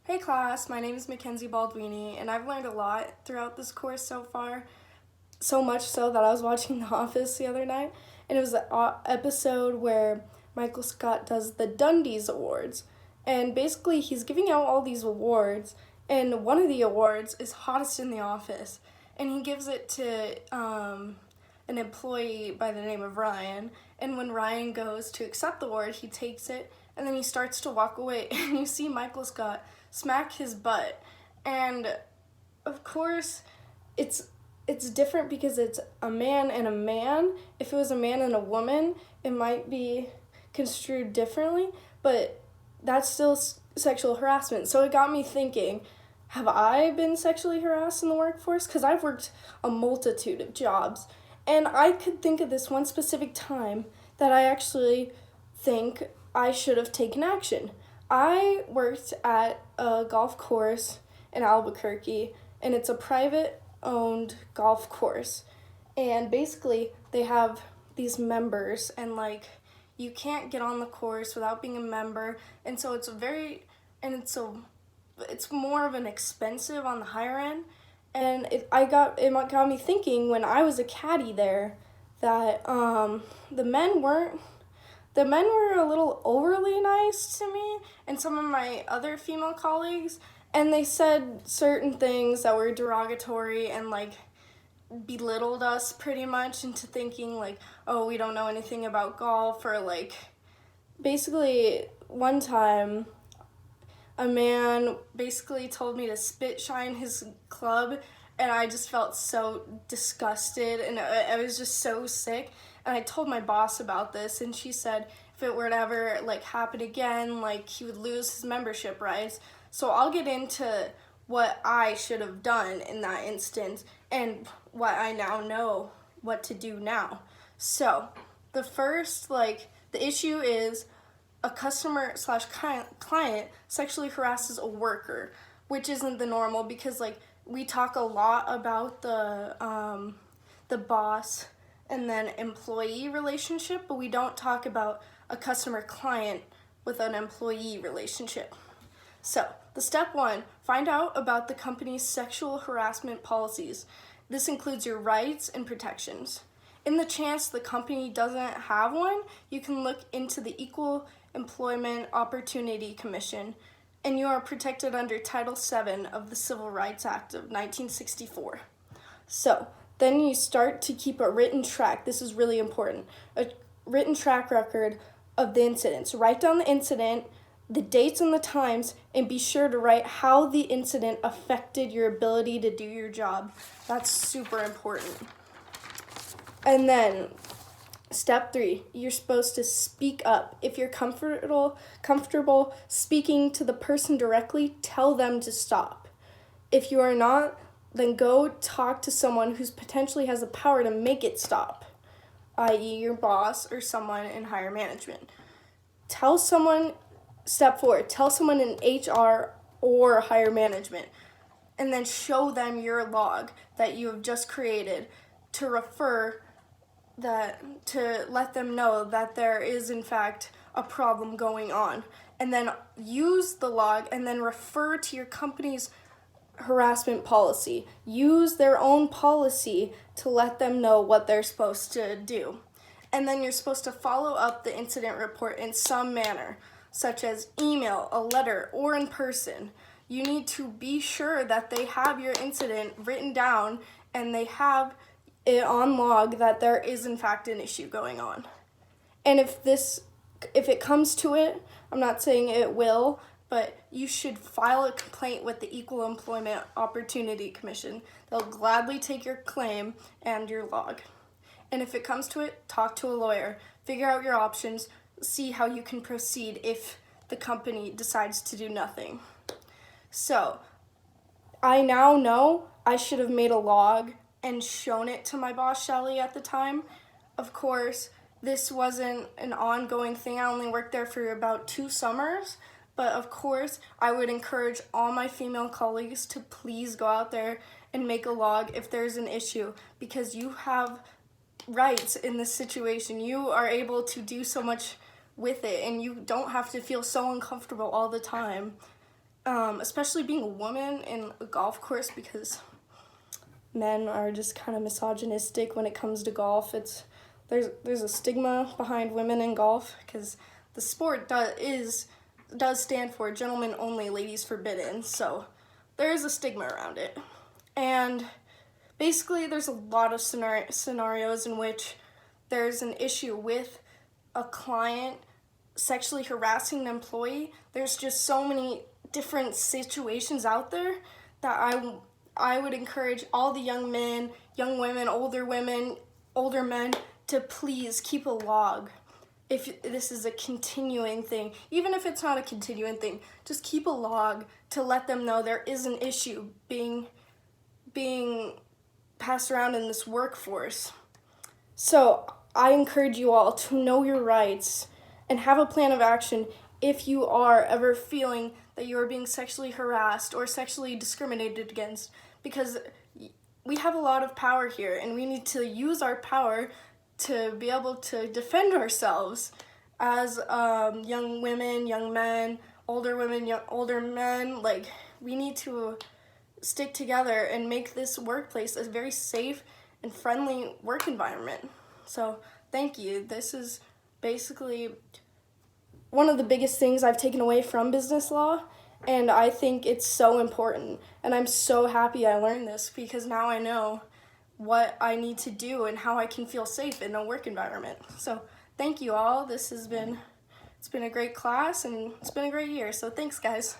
Hey class, my name is Mackenzie Baldwini, and I've learned a lot throughout this course so far. So much so that I was watching The Office the other night, and it was an episode where Michael Scott does the Dundies Awards. And basically, he's giving out all these awards, and one of the awards is Hottest in the Office. And he gives it to an employee by the name of Ryan. And when Ryan goes to accept the award, he takes it, and then he starts to walk away, and you see Michael Scott smack his butt. And of course, it's different because it's a man and a man. If it was a man and a woman, it might be construed differently, but that's still sexual harassment. So it got me thinking, have I been sexually harassed in the workforce? Because I've worked a multitude of jobs, and I could think of this one specific time that I actually think I should have taken action. I worked at a golf course in Albuquerque, and it's a private owned golf course. And basically, they have these members, and you can't get on the course without being a member. And so it's more of an expensive on the higher end. And it got me thinking when I was a caddy there that the men were a little overly nice to me and some of my other female colleagues, and they said certain things that were derogatory and belittled us pretty much into thinking oh, we don't know anything about golf, or basically one time a man basically told me to spit shine his club, and I just felt so disgusted, and I was just so sick. And I told my boss about this, and she said if it were to ever happen again, he would lose his membership rights. So I'll get into what I should have done in that instance and what I now know what to do now. So the first the issue is a customer slash client sexually harasses a worker, which isn't the normal, because we talk a lot about the boss and then employee relationship, but we don't talk about a customer client with an employee relationship. So the step one, find out about the company's sexual harassment policies. This includes your rights and protections. In the chance the company doesn't have one, you can look into the Equal Employment Opportunity Commission, and you are protected under Title VII of the Civil Rights Act of 1964. So then you start to keep a written track. This is really important. A written track record of the incidents. Write down the incident, the dates and the times, and be sure to write how the incident affected your ability to do your job. That's super important. And then step 3, you're supposed to speak up. If you're comfortable speaking to the person directly, tell them to stop. If you are not, then go talk to someone who potentially has the power to make it stop, i.e. your boss or someone in higher management. Step 4, tell someone in HR or higher management, and then show them your log that you have just created to let them know that there is in fact a problem going on, and then use the log and then refer to your company's harassment policy. Use their own policy to let them know what they're supposed to do. And then you're supposed to follow up the incident report in some manner, such as email, a letter, or in person. You need to be sure that they have your incident written down and they have it on log that there is in fact an issue going on. And if it comes to it, I'm not saying it will, but you should file a complaint with the Equal Employment Opportunity Commission. They'll gladly take your claim and your log. And if it comes to it, talk to a lawyer. Figure out your options. See how you can proceed if the company decides to do nothing. So, I now know I should have made a log and shown it to my boss, Shelly, at the time. Of course, this wasn't an ongoing thing. I only worked there for about 2 summers. But of course, I would encourage all my female colleagues to please go out there and make a log if there's an issue, because you have rights in this situation. You are able to do so much with it, and you don't have to feel so uncomfortable all the time. especially being a woman in a golf course, because men are just kind of misogynistic when it comes to golf. There's a stigma behind women in golf because the sport does stand for gentlemen only, ladies forbidden. So there is a stigma around it, and basically there's a lot of scenarios in which there's an issue with a client sexually harassing an employee. There's just so many different situations out there that I would encourage all the young men, young women, older men to please keep a log. If this is a continuing thing, even if it's not a continuing thing, just keep a log to let them know there is an issue being passed around in this workforce. So I encourage you all to know your rights and have a plan of action if you are ever feeling that you are being sexually harassed or sexually discriminated against, because we have a lot of power here and we need to use our power to be able to defend ourselves as young women, young men, older women, older men. Like, we need to stick together and make this workplace a very safe and friendly work environment. So thank you. This is basically one of the biggest things I've taken away from business law, and I think it's so important. And I'm so happy I learned this, because now I know what I need to do and how I can feel safe in a work environment. So thank you all. It's been a great class and it's been a great year. So thanks, guys.